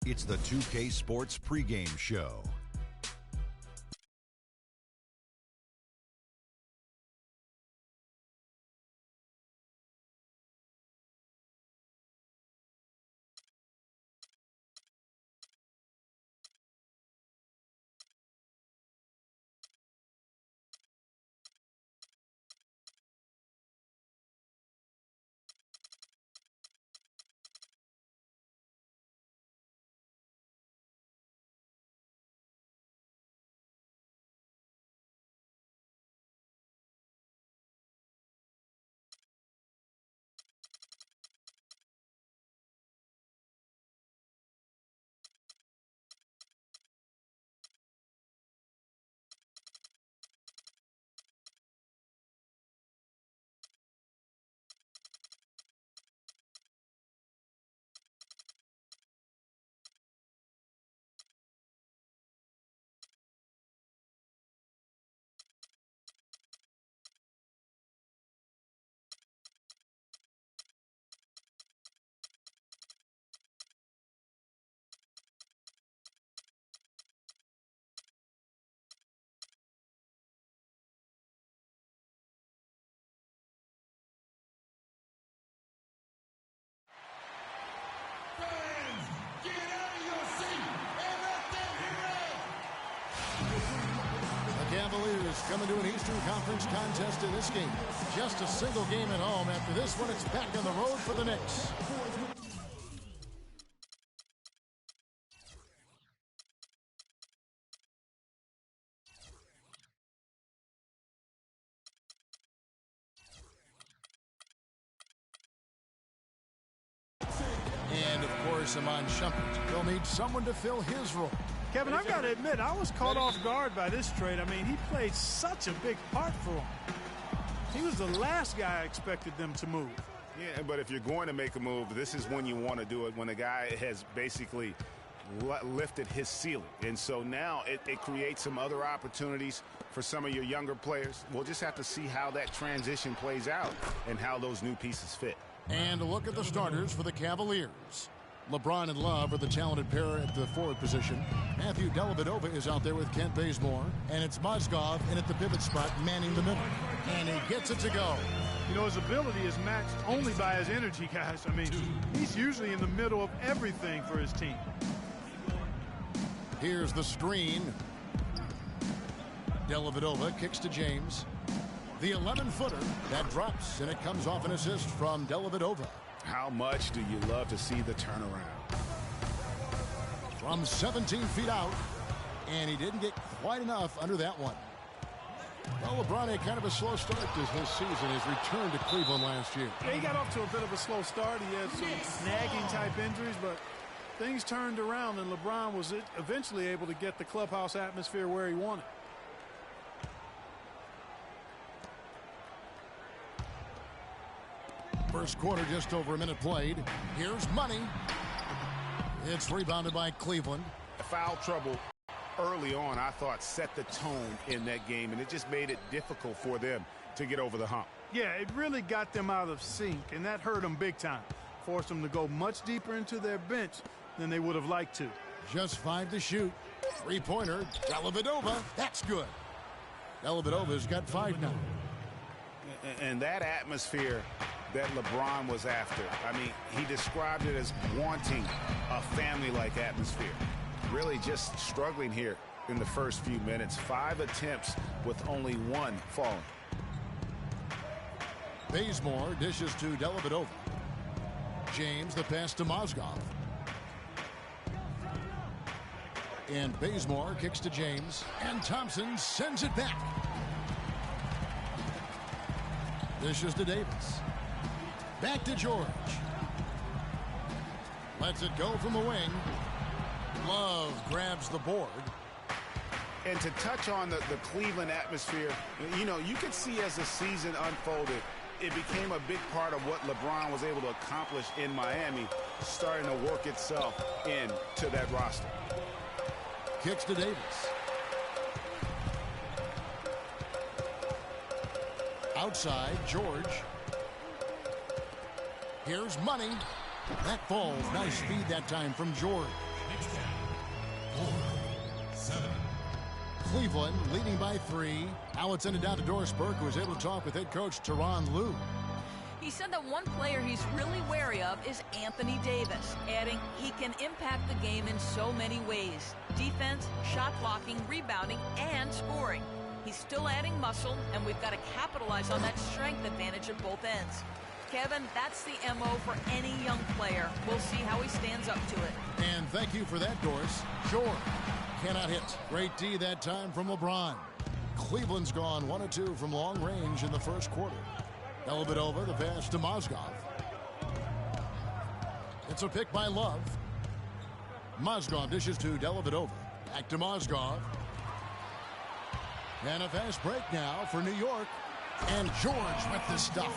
It's the 2K Sports pregame show. Cavaliers coming to an Eastern Conference contest in this game. Just a single game at home. After this one, it's back on the road for the Knicks. And, of course, Amon Shumpert. They'll need someone to fill his role. Kevin, I've got to admit, I was caught off guard by this trade. I mean, he played such a big part for him. He was the last guy I expected them to move. Yeah, but if you're going to make a move, this is when you want to do it, when a guy has basically lifted his ceiling. And so now it creates some other opportunities for some of your younger players. We'll just have to see how that transition plays out and how those new pieces fit. And a look at the starters for the Cavaliers. LeBron and Love are the talented pair at the forward position. Matthew Dellavedova is out there with Kent Bazemore. And it's Mozgov in at the pivot spot, manning the middle. And he gets it to go. You know, his ability is matched only by his energy, guys. I mean, he's usually in the middle of everything for his team. Here's the screen. Dellavedova kicks to James. The 11-footer, that drops, and it comes off an assist from Dellavedova. How much do you love to see the turnaround? From 17 feet out, and he didn't get quite enough under that one. Well, LeBron had kind of a slow start to his season, his return to Cleveland last year. Yeah, he got off to a bit of a slow start. He had some nagging-type injuries, but things turned around, and LeBron was eventually able to get the clubhouse atmosphere where he wanted. First quarter, just over a minute played. Here's Money. It's rebounded by Cleveland. Foul trouble early on, I thought, set the tone in that game, and it just made it difficult for them to get over the hump. Yeah, it really got them out of sync, and that hurt them big time. Forced them to go much deeper into their bench than they would have liked to. Just 5 to shoot. Three-pointer, Dellavedova. That's good. Dellavedova's got 5 now. And that atmosphere that LeBron was after, I mean, he described it as wanting a family-like atmosphere. Really just struggling here in the first few minutes. 5 attempts with only 1 falling. Bazemore dishes to Dellavedova. James, the pass to Mozgov. And Bazemore kicks to James. And Thompson sends it back. Dishes to Davis. Back to George. Lets it go from the wing. Love grabs the board. And to touch on the Cleveland atmosphere, you know, you could see as the season unfolded, it became a big part of what LeBron was able to accomplish in Miami, starting to work itself into that roster. Kicks to Davis. Outside, George. Here's Money. That falls. Nice speed that time from George. Cleveland leading by 3. Now it's ended down to Doris Burke, who was able to talk with head coach Teron Lue. He said that one player he's really wary of is Anthony Davis, adding he can impact the game in so many ways. Defense, shot blocking, rebounding, and scoring. He's still adding muscle, and we've got to capitalize on that strength advantage at both ends. Kevin, that's the MO for any young player. We'll see how he stands up to it. And thank you for that, Doris. Sure. Cannot hit. Great D that time from LeBron. Cleveland's gone 1 of 2 from long range in the first quarter. Dellavedova, the pass to Mozgov. It's a pick by Love. Mozgov dishes to Dellavedova. Back to Mozgov. And a fast break now for New York. And George with the stuff.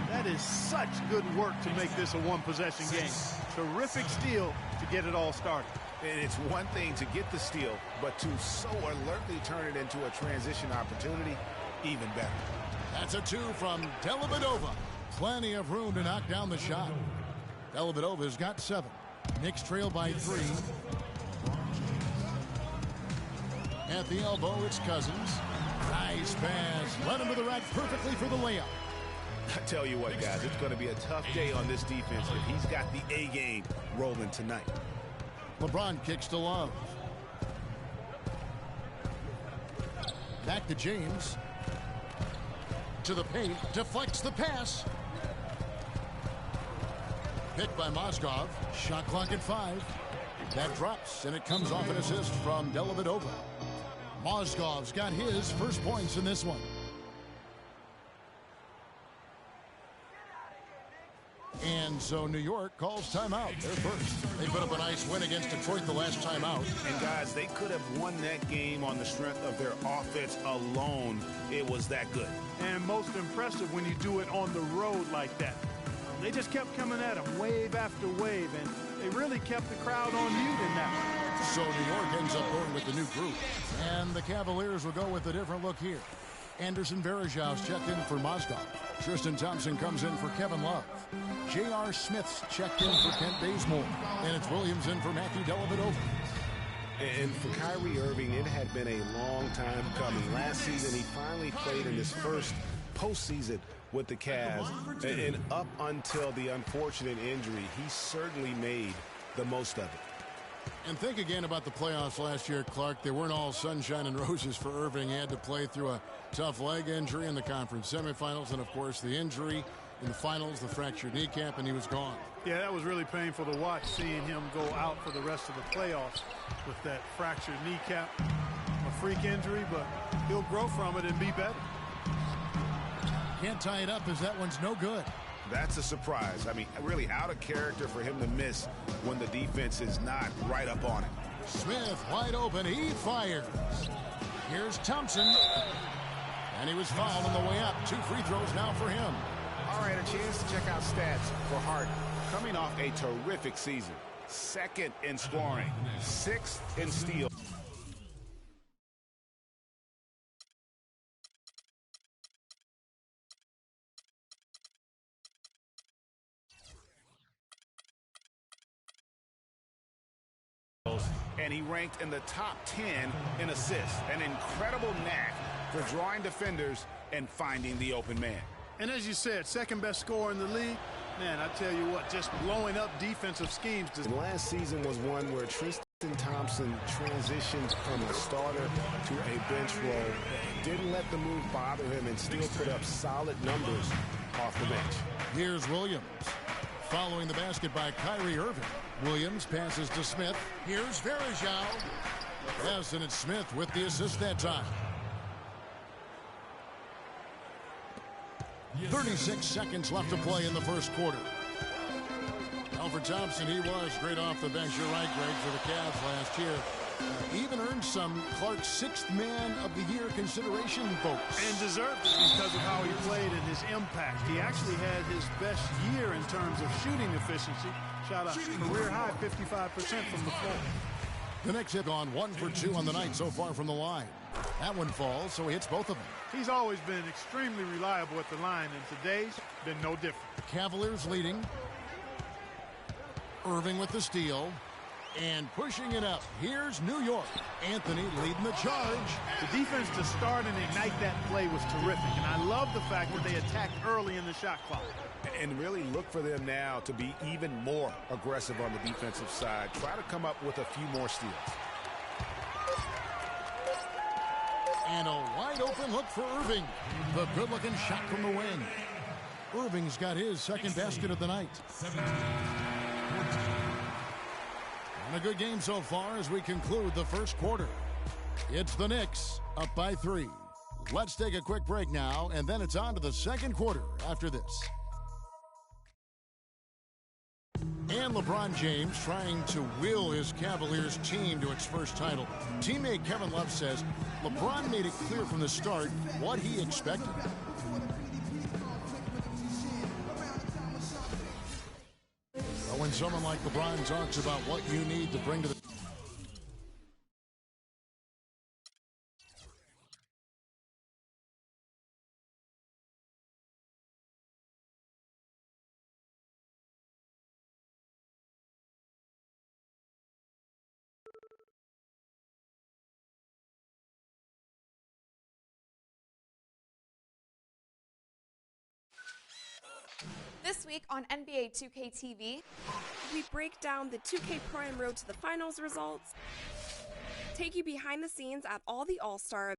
That is such good work to make this a one-possession game. Terrific steal to get it all started. And it's one thing to get the steal, but to so alertly turn it into a transition opportunity, even better. That's a 2 from Dellavedova. Plenty of room to knock down the shot. Dellavedova's got 7. Knicks trail by 3. At the elbow, it's Cousins. Nice pass. Led him to the rack perfectly for the layup. I tell you what, guys, it's going to be a tough day on this defense if he's got the A game rolling tonight. LeBron kicks to Love. Back to James. To the paint. Deflects the pass. Picked by Mozgov. Shot clock at 5. That drops, and it comes off an assist from Dellavedova. Mozgov's got his first points in this one. And so New York calls timeout. They're first. They put up a nice win against Detroit the last time out. And guys, they could have won that game on the strength of their offense alone. It was that good. And most impressive when you do it on the road like that. They just kept coming at them wave after wave, and they really kept the crowd on mute in that one. So New York ends up going with the new group. And the Cavaliers will go with a different look here. Anderson Varejau's checked in for Mozgov. Tristan Thompson comes in for Kevin Love. J.R. Smith's checked in for Kent Bazemore. And it's Williams in for Matthew Dellavedova. And for Kyrie Irving, it had been a long time coming. Last season, he finally played in his first postseason with the Cavs. And up until the unfortunate injury, he certainly made the most of it. And think again about the playoffs last year, Clark. They weren't all sunshine and roses for Irving. He had to play through a tough leg injury in the conference semifinals, and, of course, the injury in the finals, the fractured kneecap, and he was gone. Yeah, that was really painful to watch, seeing him go out for the rest of the playoffs with that fractured kneecap. A freak injury, but he'll grow from it and be better. Can't tie it up as that one's no good. That's a surprise. I mean, really out of character for him to miss when the defense is not right up on him. Smith wide open. He fires. Here's Thompson. And he was fouled on the way up. 2 free throws now for him. All right, a chance to check out stats for Harden. Coming off a terrific season. 2nd in scoring. 6th in steals. And he ranked in the top 10 in assists. An incredible knack for drawing defenders and finding the open man. And as you said, 2nd best scorer in the league. Man, I tell you what, just blowing up defensive schemes. And last season was one where Tristan Thompson transitioned from a starter to a bench role. Didn't let the move bother him and still put up solid numbers off the bench. Here's Williams. Following the basket by Kyrie Irving. Williams passes to Smith. Here's Varejau. Yes, and it's Smith with the assist that time. 36 seconds left to play in the first quarter. Alfred Thompson, he was great off the bench. You're right, Greg, for the Cavs last year. Even earned some Clark's 6th man of the year consideration votes. And deserved it because of how he played and his impact. He actually had his best year in terms of shooting efficiency. Shot a career high 55% from the floor. The Knicks hit on 1 for 2 on the night so far from the line. That one falls, so he hits both of them. He's always been extremely reliable at the line, and today's been no different. The Cavaliers leading. Irving with the steal. And pushing it up, here's New York. Anthony leading the charge. The defense to start and ignite that play was terrific, and I love the fact that they attacked early in the shot clock. And really look for them now to be even more aggressive on the defensive side. Try to come up with a few more steals. And a wide open look for Irving. The good-looking shot from the wing. Irving's got his second basket of the night. And a good game so far as we conclude the first quarter. It's the Knicks up by 3. Let's take a quick break now, and then it's on to the second quarter after this. And LeBron James trying to will his Cavaliers team to its first title. Teammate Kevin Love says LeBron made it clear from the start what he expected. But when someone like LeBron talks about what you need to bring to the This week on NBA 2K TV, we break down the 2K Prime Road to the Finals results, take you behind the scenes at all the All-Star